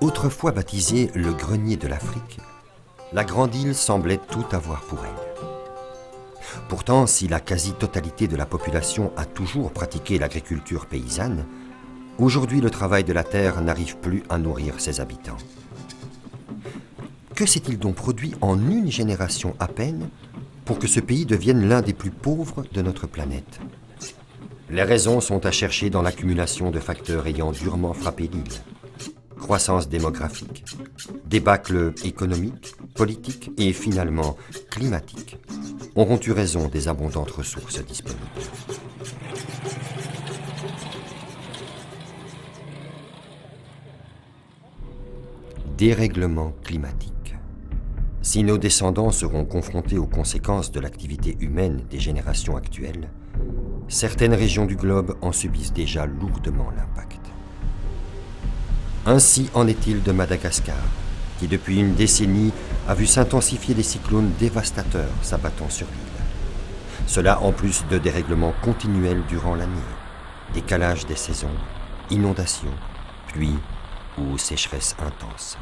Autrefois baptisée le grenier de l'Afrique, la Grande Île semblait tout avoir pour elle. Pourtant, si la quasi-totalité de la population a toujours pratiqué l'agriculture paysanne, aujourd'hui le travail de la terre n'arrive plus à nourrir ses habitants. Que s'est-il donc produit en une génération à peine pour que ce pays devienne l'un des plus pauvres de notre planète? Les raisons sont à chercher dans l'accumulation de facteurs ayant durement frappé l'île. Croissance démographique, débâcle économique, politique et finalement climatique auront eu raison des abondantes ressources disponibles. Dérèglement climatique. Si nos descendants seront confrontés aux conséquences de l'activité humaine des générations actuelles, certaines régions du globe en subissent déjà lourdement l'impact. Ainsi en est-il de Madagascar, qui depuis une décennie a vu s'intensifier des cyclones dévastateurs s'abattant sur l'île. Cela en plus de dérèglements continuels durant l'année, décalage des saisons, inondations, pluies ou sécheresses intenses.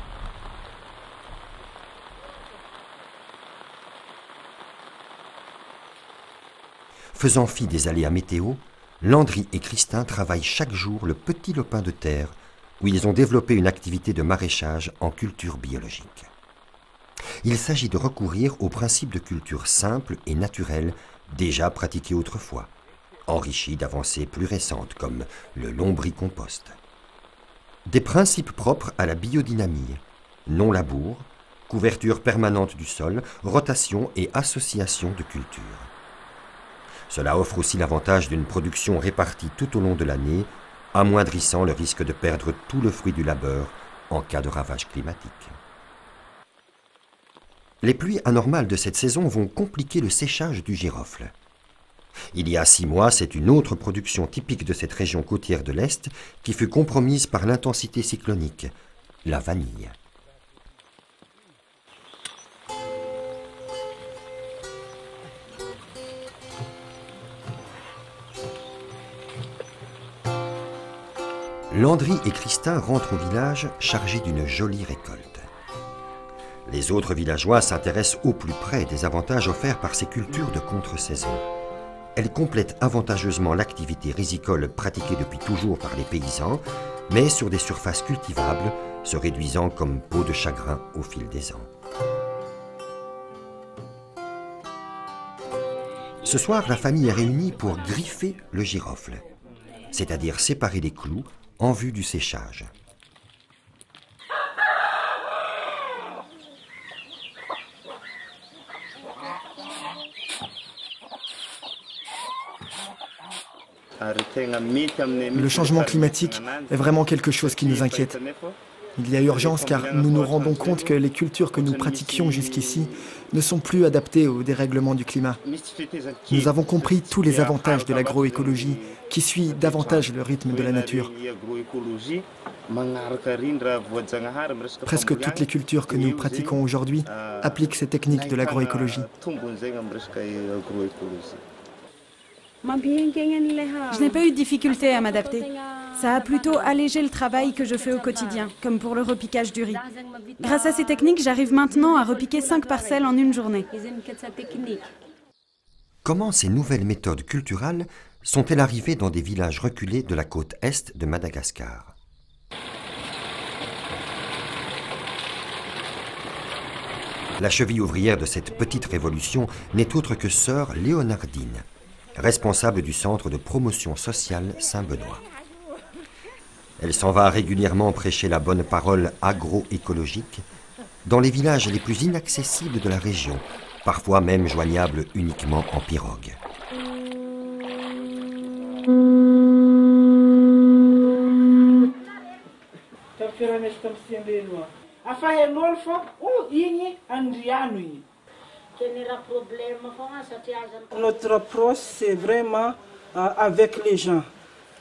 Faisant fi des aléas météo, Landry et Christin travaillent chaque jour le petit lopin de terre où ils ont développé une activité de maraîchage en culture biologique. Il s'agit de recourir aux principes de culture simples et naturels déjà pratiqués autrefois, enrichis d'avancées plus récentes comme le lombricompost. Des principes propres à la biodynamie, non-labour, couverture permanente du sol, rotation et association de cultures. Cela offre aussi l'avantage d'une production répartie tout au long de l'année, amoindrissant le risque de perdre tout le fruit du labeur en cas de ravage climatique. Les pluies anormales de cette saison vont compliquer le séchage du girofle. Il y a 6 mois, c'est une autre production typique de cette région côtière de l'Est qui fut compromise par l'intensité cyclonique, la vanille. Landry et Christin rentrent au village chargés d'une jolie récolte. Les autres villageois s'intéressent au plus près des avantages offerts par ces cultures de contre-saison. Elles complètent avantageusement l'activité risicole pratiquée depuis toujours par les paysans, mais sur des surfaces cultivables, se réduisant comme peau de chagrin au fil des ans. Ce soir, la famille est réunie pour griffer le girofle, c'est-à-dire séparer les clous en vue du séchage. Le changement climatique est vraiment quelque chose qui nous inquiète. Il y a urgence car nous nous rendons compte que les cultures que nous pratiquions jusqu'ici ne sont plus adaptées au dérèglement du climat. Nous avons compris tous les avantages de l'agroécologie qui suit davantage le rythme de la nature. Presque toutes les cultures que nous pratiquons aujourd'hui appliquent ces techniques de l'agroécologie. Je n'ai pas eu de difficulté à m'adapter. Ça a plutôt allégé le travail que je fais au quotidien, comme pour le repiquage du riz. Grâce à ces techniques, j'arrive maintenant à repiquer 5 parcelles en une journée. Comment ces nouvelles méthodes culturales sont-elles arrivées dans des villages reculés de la côte est de Madagascar? La cheville ouvrière de cette petite révolution n'est autre que sœur Léonardine, responsable du centre de promotion sociale Saint-Benoît. Elle s'en va régulièrement prêcher la bonne parole agroécologique dans les villages les plus inaccessibles de la région, parfois même joignables uniquement en pirogue. Notre approche, c'est vraiment avec les gens.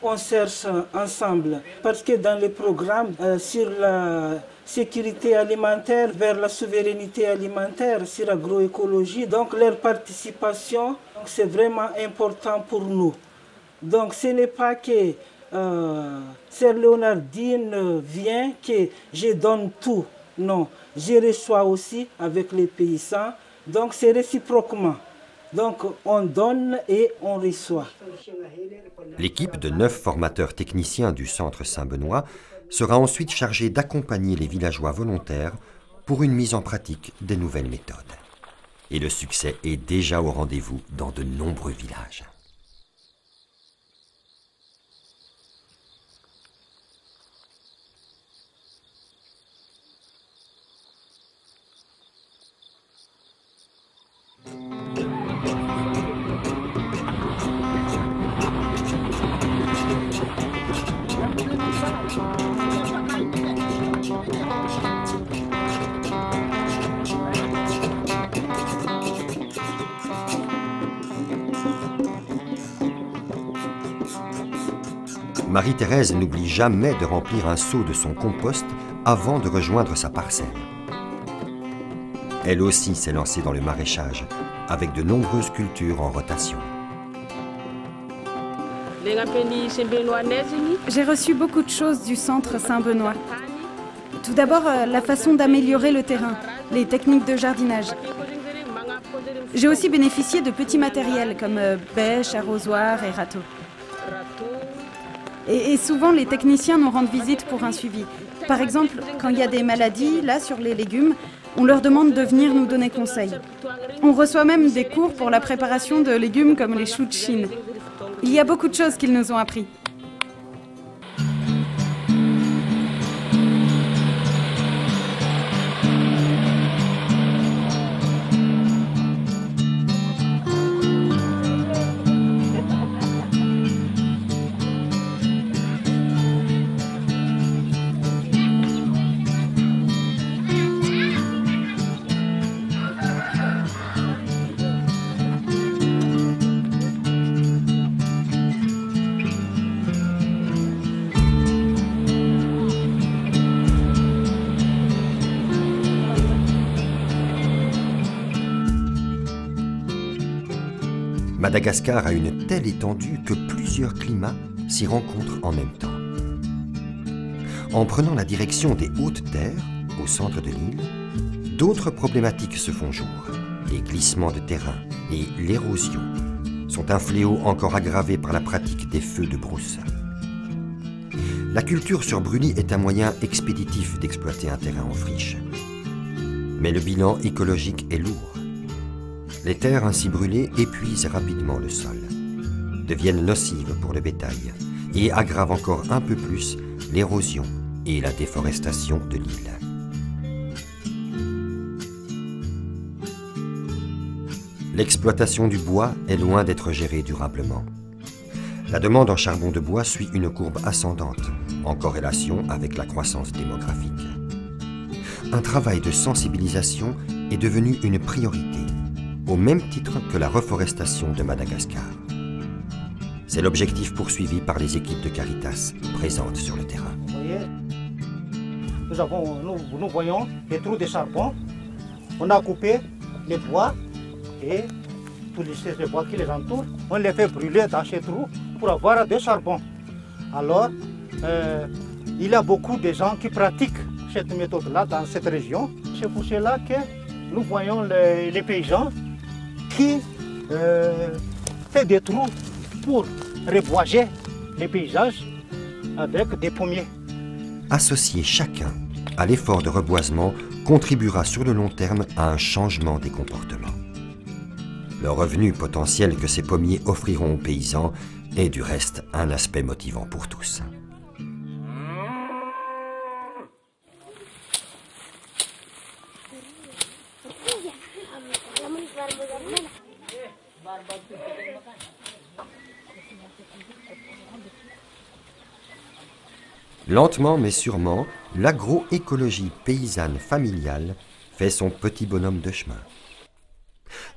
On cherche ensemble. Parce que dans les programmes sur la sécurité alimentaire, vers la souveraineté alimentaire, sur l'agroécologie, donc leur participation, c'est vraiment important pour nous. Donc ce n'est pas que Sœur Léonardine vient que je donne tout. Non, je reçois aussi avec les paysans. Donc c'est réciproquement. Donc on donne et on reçoit. L'équipe de 9 formateurs techniciens du Centre Saint-Benoît sera ensuite chargée d'accompagner les villageois volontaires pour une mise en pratique des nouvelles méthodes. Et le succès est déjà au rendez-vous dans de nombreux villages. Marie-Thérèse n'oublie jamais de remplir un seau de son compost avant de rejoindre sa parcelle. Elle aussi s'est lancée dans le maraîchage, avec de nombreuses cultures en rotation. J'ai reçu beaucoup de choses du Centre Saint-Benoît. Tout d'abord, la façon d'améliorer le terrain, les techniques de jardinage. J'ai aussi bénéficié de petits matériels comme bêches, arrosoirs et râteaux. Et souvent, les techniciens nous rendent visite pour un suivi. Par exemple, quand il y a des maladies, là, sur les légumes, on leur demande de venir nous donner conseil. On reçoit même des cours pour la préparation de légumes comme les choux de Chine. Il y a beaucoup de choses qu'ils nous ont appris. Madagascar a une telle étendue que plusieurs climats s'y rencontrent en même temps. En prenant la direction des hautes terres, au centre de l'île, d'autres problématiques se font jour. Les glissements de terrain et l'érosion sont un fléau encore aggravé par la pratique des feux de brousse. La culture sur brûlis est un moyen expéditif d'exploiter un terrain en friche. Mais le bilan écologique est lourd. Les terres ainsi brûlées épuisent rapidement le sol, deviennent nocives pour le bétail et aggravent encore un peu plus l'érosion et la déforestation de l'île. L'exploitation du bois est loin d'être gérée durablement. La demande en charbon de bois suit une courbe ascendante, en corrélation avec la croissance démographique. Un travail de sensibilisation est devenu une priorité, au même titre que la reforestation de Madagascar. C'est l'objectif poursuivi par les équipes de Caritas présentes sur le terrain. Vous voyez, nous voyons les trous de charbon. On a coupé les bois et tous les bois qui les entourent. On les fait brûler dans ces trous pour avoir du charbon. Alors, il y a beaucoup de gens qui pratiquent cette méthode-là dans cette région. C'est pour cela que nous voyons les paysans qui fait des trous pour reboiser les paysages avec des pommiers. Associer chacun à l'effort de reboisement contribuera sur le long terme à un changement des comportements. Le revenu potentiel que ces pommiers offriront aux paysans est du reste un aspect motivant pour tous. Lentement mais sûrement, l'agroécologie paysanne familiale fait son petit bonhomme de chemin.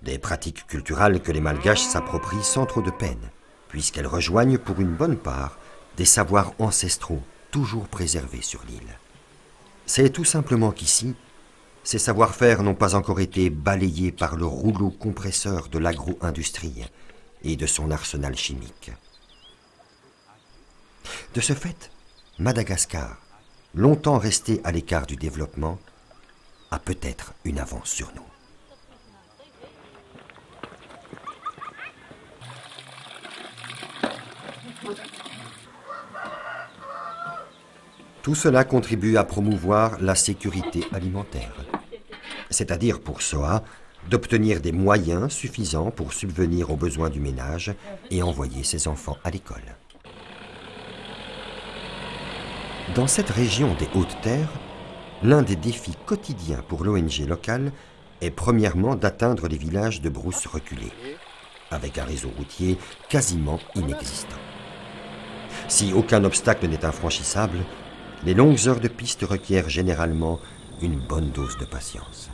Des pratiques culturelles que les Malgaches s'approprient sans trop de peine, puisqu'elles rejoignent pour une bonne part des savoirs ancestraux toujours préservés sur l'île. C'est tout simplement qu'ici, ces savoir-faire n'ont pas encore été balayés par le rouleau compresseur de l'agro-industrie et de son arsenal chimique. De ce fait, Madagascar, longtemps resté à l'écart du développement, a peut-être une avance sur nous. Tout cela contribue à promouvoir la sécurité alimentaire, c'est-à-dire pour SOA d'obtenir des moyens suffisants pour subvenir aux besoins du ménage et envoyer ses enfants à l'école. Dans cette région des Hautes-Terres, l'un des défis quotidiens pour l'ONG locale est premièrement d'atteindre les villages de brousse reculés, avec un réseau routier quasiment inexistant. Si aucun obstacle n'est infranchissable, les longues heures de piste requièrent généralement une bonne dose de patience.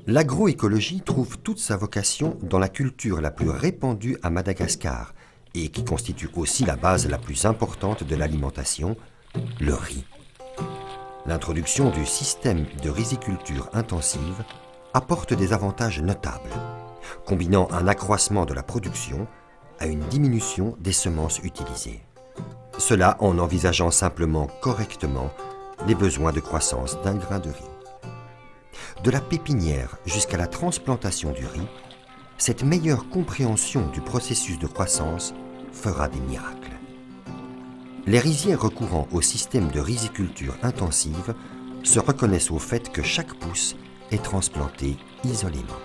L'agroécologie trouve toute sa vocation dans la culture la plus répandue à Madagascar et qui constitue aussi la base la plus importante de l'alimentation, le riz. L'introduction du système de riziculture intensive apporte des avantages notables, combinant un accroissement de la production à une diminution des semences utilisées. Cela en envisageant simplement correctement les besoins de croissance d'un grain de riz. De la pépinière jusqu'à la transplantation du riz, cette meilleure compréhension du processus de croissance fera des miracles. Les rizières recourant au système de riziculture intensive se reconnaissent au fait que chaque pousse est transplanté isolément.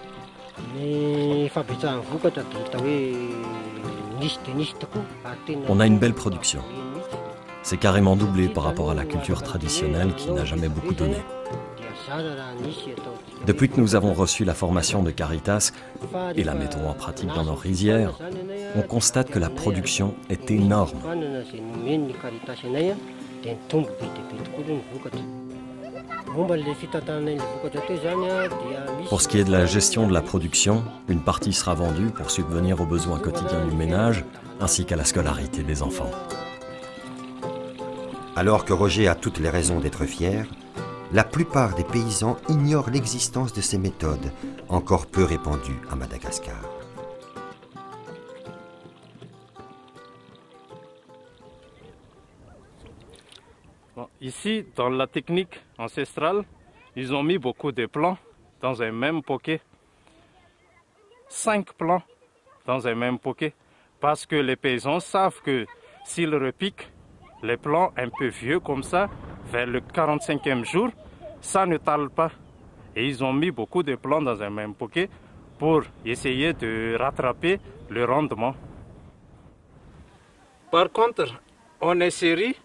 On a une belle production. C'est carrément doublé par rapport à la culture traditionnelle qui n'a jamais beaucoup donné. Depuis que nous avons reçu la formation de Caritas et la mettons en pratique dans nos rizières, on constate que la production est énorme. Pour ce qui est de la gestion de la production, une partie sera vendue pour subvenir aux besoins quotidiens du ménage ainsi qu'à la scolarité des enfants. Alors que Roger a toutes les raisons d'être fier, la plupart des paysans ignorent l'existence de ces méthodes, encore peu répandues à Madagascar. Bon, ici, dans la technique ancestrale, ils ont mis beaucoup de plants dans un même poquet. 5 plants dans un même poquet. Parce que les paysans savent que s'ils repiquent les plants un peu vieux comme ça, vers le 45e jour, ça ne tale pas. Et ils ont mis beaucoup de plants dans un même poquet pour essayer de rattraper le rendement. Par contre, en série,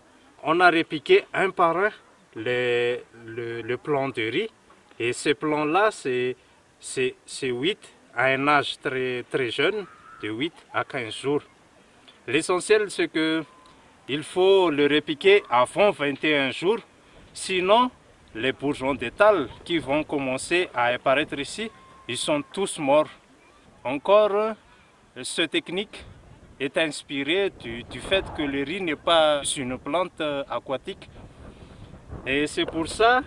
on a repiqué un par un le plant de riz. Et ce plant-là, c'est 8 à un âge très, très jeune, de 8 à 15 jours. L'essentiel, c'est que il faut le repiquer avant 21 jours, sinon les bourgeons d'étal qui vont commencer à apparaître ici, ils sont tous morts. Encore, cette technique est inspirée du fait que le riz n'est pas une plante aquatique. Et c'est pour ça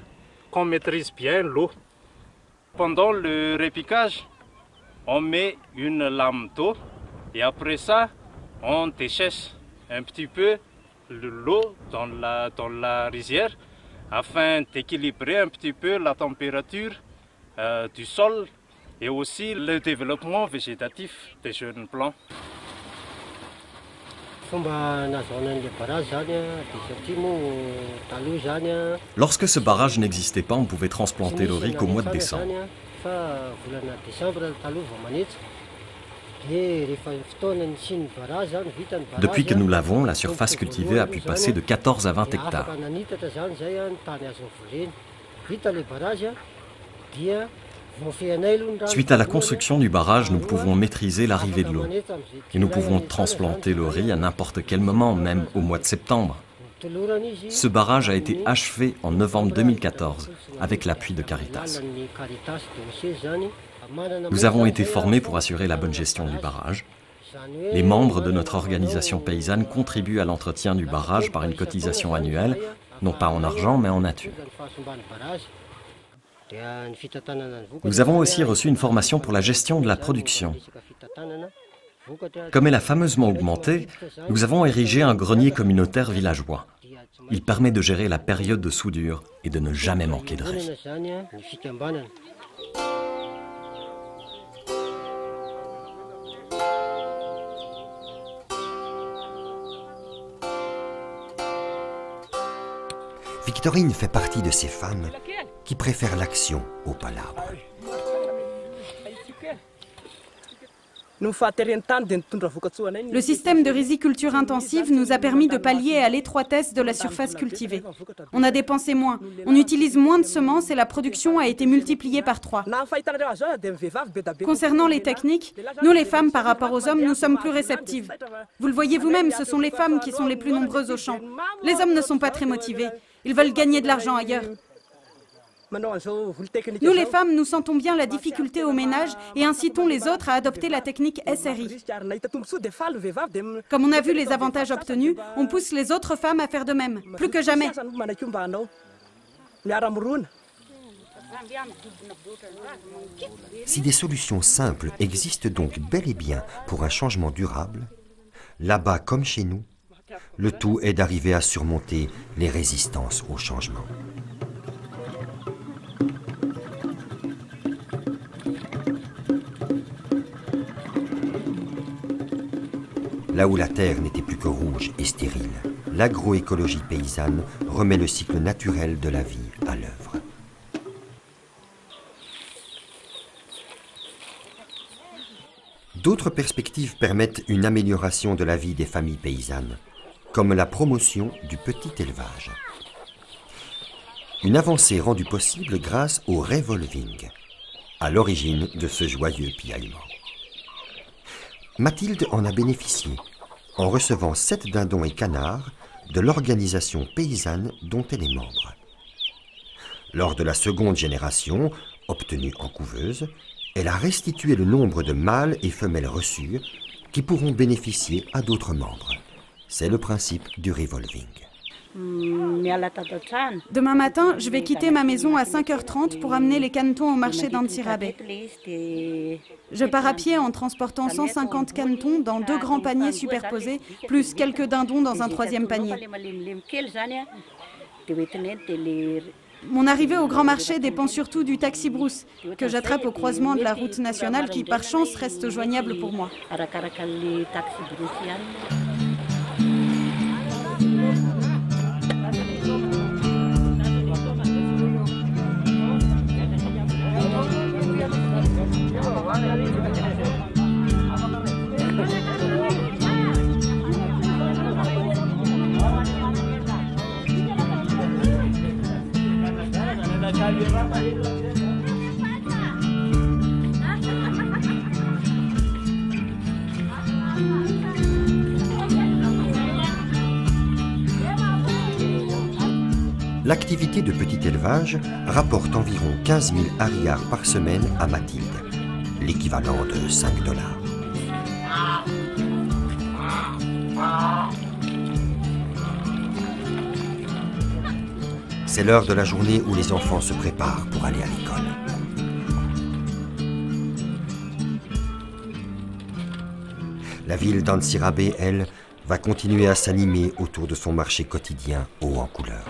qu'on maîtrise bien l'eau. Pendant le repiquage, on met une lame d'eau et après ça, on déchèche un petit peu l'eau dans la rizière afin d'équilibrer un petit peu la température du sol et aussi le développement végétatif des jeunes plants. Lorsque ce barrage n'existait pas, on pouvait transplanter le riz qu'au mois de décembre. Depuis que nous l'avons, la surface cultivée a pu passer de 14 à 20 hectares. Suite à la construction du barrage, nous pouvons maîtriser l'arrivée de l'eau. Et nous pouvons transplanter le riz à n'importe quel moment, même au mois de septembre. Ce barrage a été achevé en novembre 2014 avec l'appui de Caritas. Nous avons été formés pour assurer la bonne gestion du barrage. Les membres de notre organisation paysanne contribuent à l'entretien du barrage par une cotisation annuelle, non pas en argent mais en nature. Nous avons aussi reçu une formation pour la gestion de la production. Comme elle a fameusement augmenté, nous avons érigé un grenier communautaire villageois. Il permet de gérer la période de soudure et de ne jamais manquer de riz. Victorine fait partie de ces femmes qui préfèrent l'action aux palabres. Le système de riziculture intensive nous a permis de pallier à l'étroitesse de la surface cultivée. On a dépensé moins, on utilise moins de semences et la production a été multipliée par 3. Concernant les techniques, nous les femmes par rapport aux hommes, nous sommes plus réceptives. Vous le voyez vous-même, ce sont les femmes qui sont les plus nombreuses au champ. Les hommes ne sont pas très motivés, ils veulent gagner de l'argent ailleurs. Nous les femmes, nous sentons bien la difficulté au ménage et incitons les autres à adopter la technique SRI. Comme on a vu les avantages obtenus, on pousse les autres femmes à faire de même, plus que jamais. Si des solutions simples existent donc bel et bien pour un changement durable, là-bas comme chez nous, le tout est d'arriver à surmonter les résistances au changement. Là où la terre n'était plus que rouge et stérile, l'agroécologie paysanne remet le cycle naturel de la vie à l'œuvre. D'autres perspectives permettent une amélioration de la vie des familles paysannes, comme la promotion du petit élevage. Une avancée rendue possible grâce au revolving, à l'origine de ce joyeux piaillement. Mathilde en a bénéficié en recevant 7 dindons et canards de l'organisation paysanne dont elle est membre. Lors de la seconde génération, obtenue en couveuse, elle a restitué le nombre de mâles et femelles reçus qui pourront bénéficier à d'autres membres. C'est le principe du revolving. Demain matin, je vais quitter ma maison à 5h30 pour amener les canetons au marché d'Antsirabe. Je pars à pied en transportant 150 canetons dans 2 grands paniers superposés, plus quelques dindons dans un 3e panier. Mon arrivée au grand marché dépend surtout du taxi brousse, que j'attrape au croisement de la route nationale qui, par chance, reste joignable pour moi. L'activité de petit élevage rapporte environ 15 000 ariars par semaine à Mathilde, l'équivalent de 5 $. C'est l'heure de la journée où les enfants se préparent pour aller à l'école. La ville d'Antsirabe, elle, va continuer à s'animer autour de son marché quotidien haut en couleurs.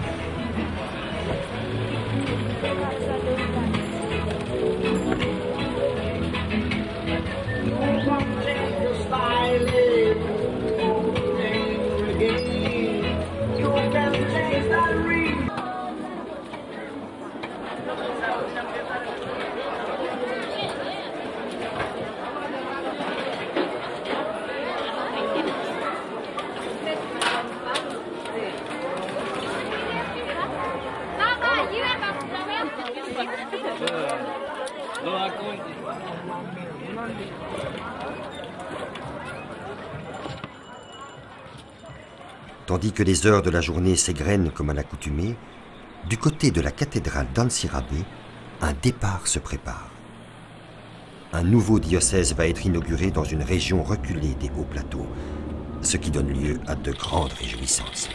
Tandis que les heures de la journée s'égrènent comme à l'accoutumée, du côté de la cathédrale d'Antsirabe, un départ se prépare. Un nouveau diocèse va être inauguré dans une région reculée des hauts plateaux, ce qui donne lieu à de grandes réjouissances.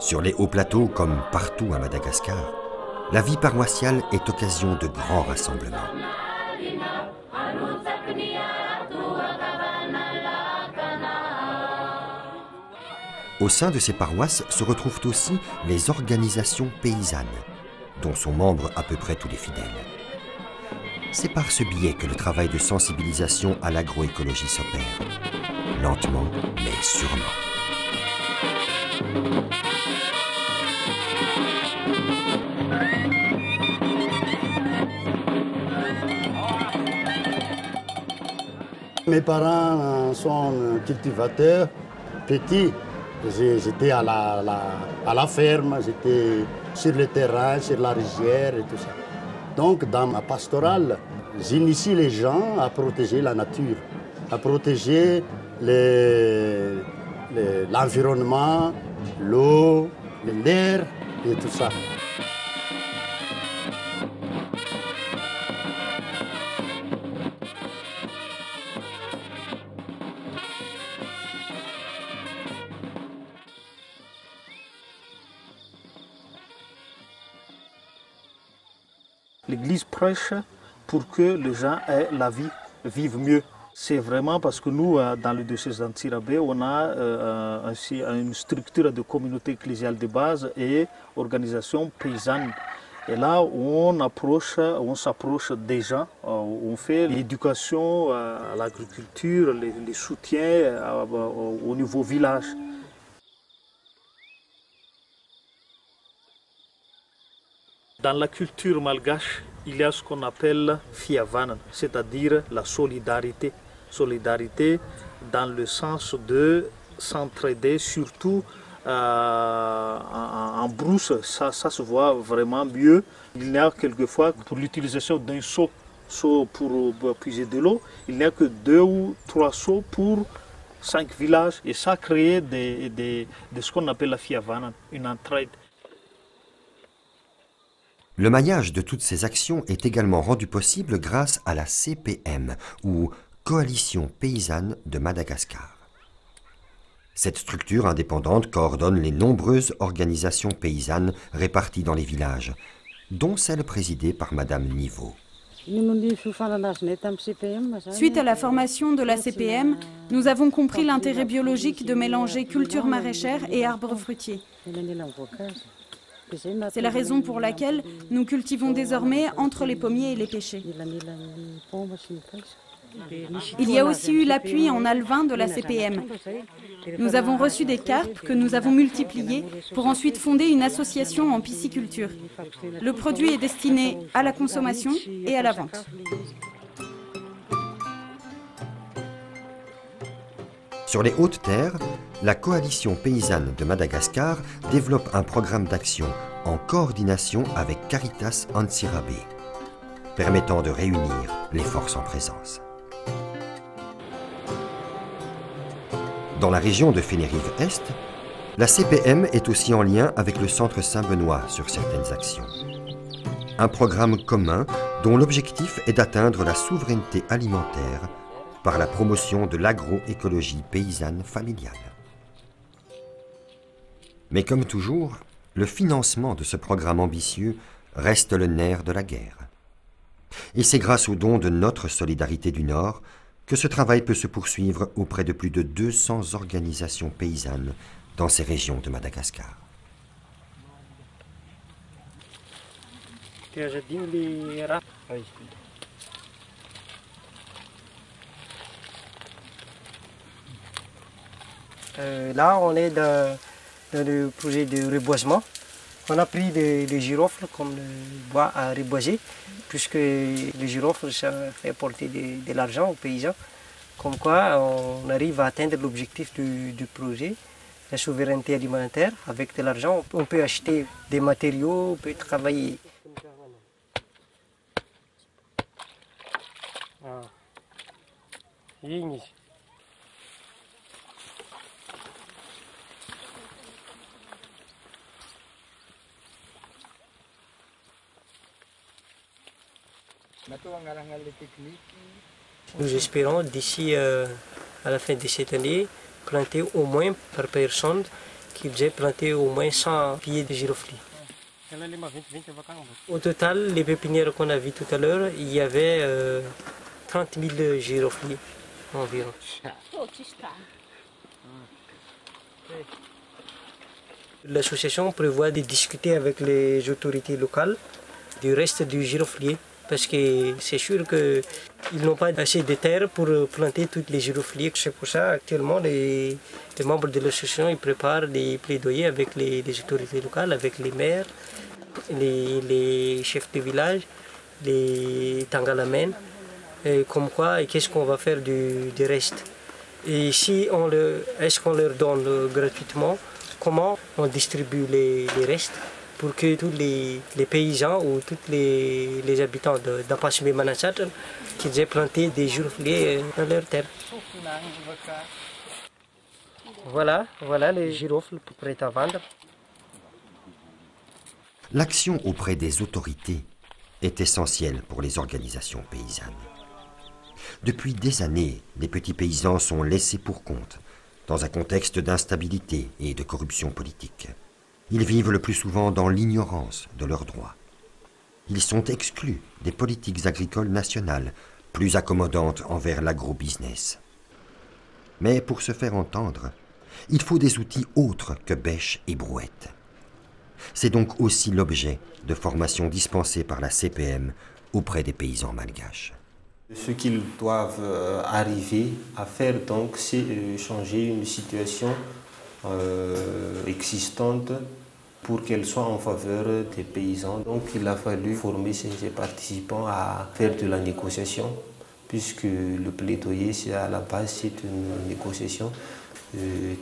Sur les hauts plateaux, comme partout à Madagascar, la vie paroissiale est occasion de grands rassemblements. Au sein de ces paroisses se retrouvent aussi les organisations paysannes, dont sont membres à peu près tous les fidèles. C'est par ce biais que le travail de sensibilisation à l'agroécologie s'opère, lentement mais sûrement. Mes parents sont cultivateurs petits. J'étais à la ferme, j'étais sur le terrain, sur la rizière et tout ça. Donc dans ma pastorale, j'initie les gens à protéger la nature, à protéger l'environnement, l'eau, l'air et tout ça. L'Église prêche pour que les gens aient la vie, vivent mieux. C'est vraiment parce que nous, dans le diocèse d'Antsirabe, on a ainsi une structure de communauté ecclésiale de base et organisation paysanne. Et là, on s'approche des gens, on fait l'éducation à l'agriculture, les soutiens au niveau village. Dans la culture malgache, il y a ce qu'on appelle fiavanan, c'est-à-dire la solidarité. Solidarité dans le sens de s'entraider, surtout en brousse, ça se voit vraiment mieux. Il n'y a quelquefois, pour l'utilisation d'un seau pour puiser de l'eau, il n'y a que 2 ou 3 seaux pour 5 villages. Et ça crée ce qu'on appelle la fiavanan, une entraide. Le maillage de toutes ces actions est également rendu possible grâce à la CPM, ou Coalition Paysanne de Madagascar. Cette structure indépendante coordonne les nombreuses organisations paysannes réparties dans les villages, dont celle présidée par Madame Niveau. Suite à la formation de la CPM, nous avons compris l'intérêt biologique de mélanger culture maraîchère et arbres fruitiers. C'est la raison pour laquelle nous cultivons désormais entre les pommiers et les pêchers. Il y a aussi eu l'appui en alevin de la CPM. Nous avons reçu des carpes que nous avons multipliées pour ensuite fonder une association en pisciculture. Le produit est destiné à la consommation et à la vente. Sur les hautes terres, la Coalition Paysanne de Madagascar développe un programme d'action en coordination avec Caritas Antsirabe, permettant de réunir les forces en présence. Dans la région de Fénérive-Est, la CPM est aussi en lien avec le Centre Saint-Benoît sur certaines actions. Un programme commun dont l'objectif est d'atteindre la souveraineté alimentaire par la promotion de l'agroécologie paysanne familiale. Mais comme toujours, le financement de ce programme ambitieux reste le nerf de la guerre. Et c'est grâce aux dons de notre Solidarité du Nord que ce travail peut se poursuivre auprès de plus de 200 organisations paysannes dans ces régions de Madagascar. Là, on est dans le projet de reboisement. On a pris des girofles comme le bois à reboiser, puisque les girofles, ça fait apporter de l'argent aux paysans. Comme quoi, on arrive à atteindre l'objectif du projet, la souveraineté alimentaire. Avec de l'argent, on peut acheter des matériaux, on peut travailler. Nous espérons d'ici à la fin de cette année planter au moins par personne qui faisait planter au moins 100 pieds de girofliers. Au total, les pépinières qu'on a vues tout à l'heure, il y avait 30 000 girofliers environ. L'association prévoit de discuter avec les autorités locales du reste du giroflier. Parce que c'est sûr qu'ils n'ont pas assez de terre pour planter toutes les girofliers. C'est pour ça actuellement les membres de l'association ils préparent des plaidoyers avec les autorités locales, avec les maires, les chefs de village, les tangalamènes, comme quoi et qu'est-ce qu'on va faire du reste. Et si est-ce qu'on leur donne gratuitement, comment on distribue les restes pour que tous les paysans ou tous les habitants d'Ampassimé Manasat qu'ils aient planté des girofliers dans leur terre. Voilà les girofles prêts à vendre. L'action auprès des autorités est essentielle pour les organisations paysannes. Depuis des années, les petits paysans sont laissés pour compte dans un contexte d'instabilité et de corruption politique. Ils vivent le plus souvent dans l'ignorance de leurs droits. Ils sont exclus des politiques agricoles nationales, plus accommodantes envers l'agro-business. Mais pour se faire entendre, il faut des outils autres que bêches et brouettes. C'est donc aussi l'objet de formations dispensées par la CPM auprès des paysans malgaches. Ce qu'ils doivent arriver à faire, donc, c'est changer une situation existante pour qu'elle soit en faveur des paysans. Donc il a fallu former ces participants à faire de la négociation, puisque le plaidoyer, c'est à la base, c'est une négociation.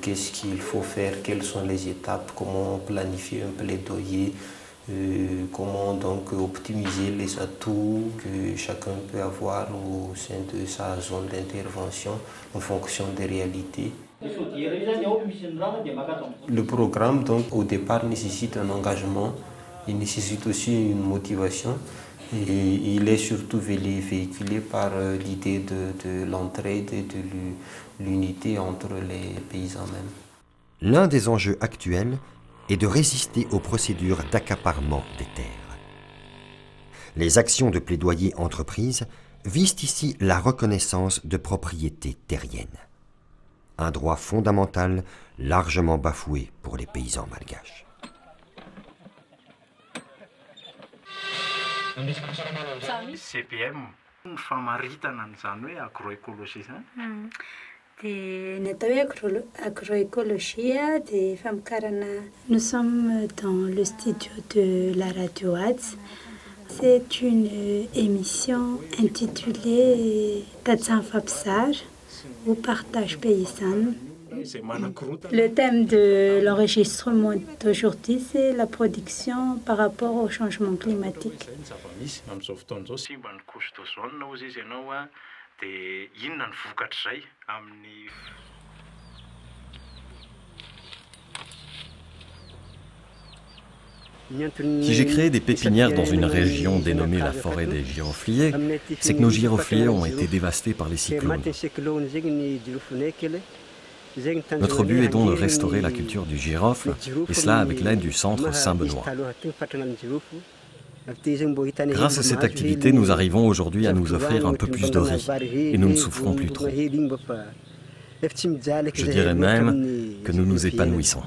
Qu'est-ce qu'il faut faire, quelles sont les étapes, comment planifier un plaidoyer, comment donc optimiser les atouts que chacun peut avoir au sein de sa zone d'intervention en fonction des réalités. Le programme, donc, au départ, nécessite un engagement, il nécessite aussi une motivation et il est surtout véhiculé par l'idée de l'entraide et de l'unité entre les paysans mêmes. L'un des enjeux actuels est de résister aux procédures d'accaparement des terres. Les actions de plaidoyer entreprises visent ici la reconnaissance de propriété terrienne. Un droit fondamental largement bafoué pour les paysans malgaches. CPM, famaritana n'izany hoe agroécologie zany. Dia natao hoe agroécologie dia famokarana. Nous sommes dans le studio de la radio Ads. C'est une émission intitulée Tatsanfapsar ou partage paysan. Le thème de l'enregistrement d'aujourd'hui, c'est la production par rapport au changement climatique. Si j'ai créé des pépinières dans une région dénommée la forêt des girofliers, c'est que nos girofliers ont été dévastés par les cyclones. Notre but est donc de restaurer la culture du girofle, et cela avec l'aide du centre Saint-Benoît. Grâce à cette activité, nous arrivons aujourd'hui à nous offrir un peu plus de riz, et nous ne souffrons plus trop. Je dirais même que nous nous épanouissons.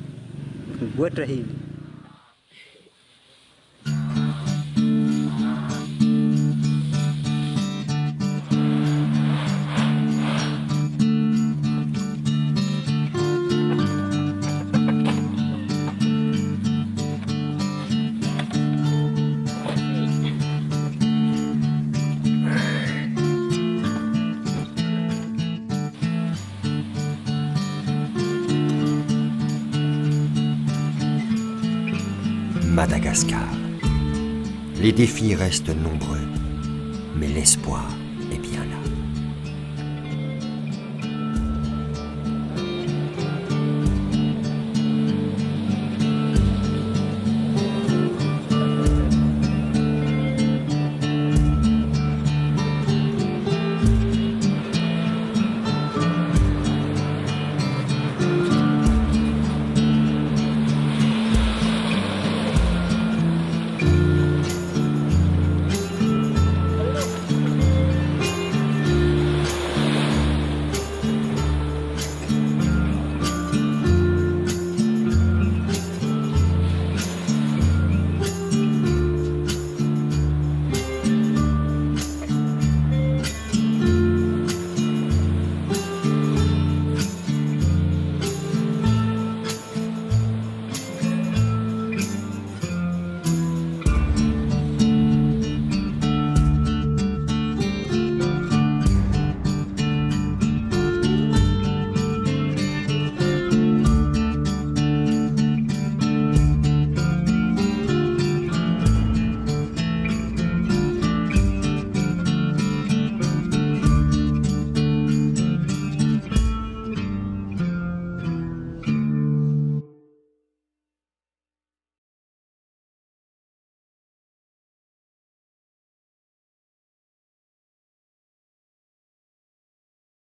Madagascar. Les défis restent nombreux, mais l'espoir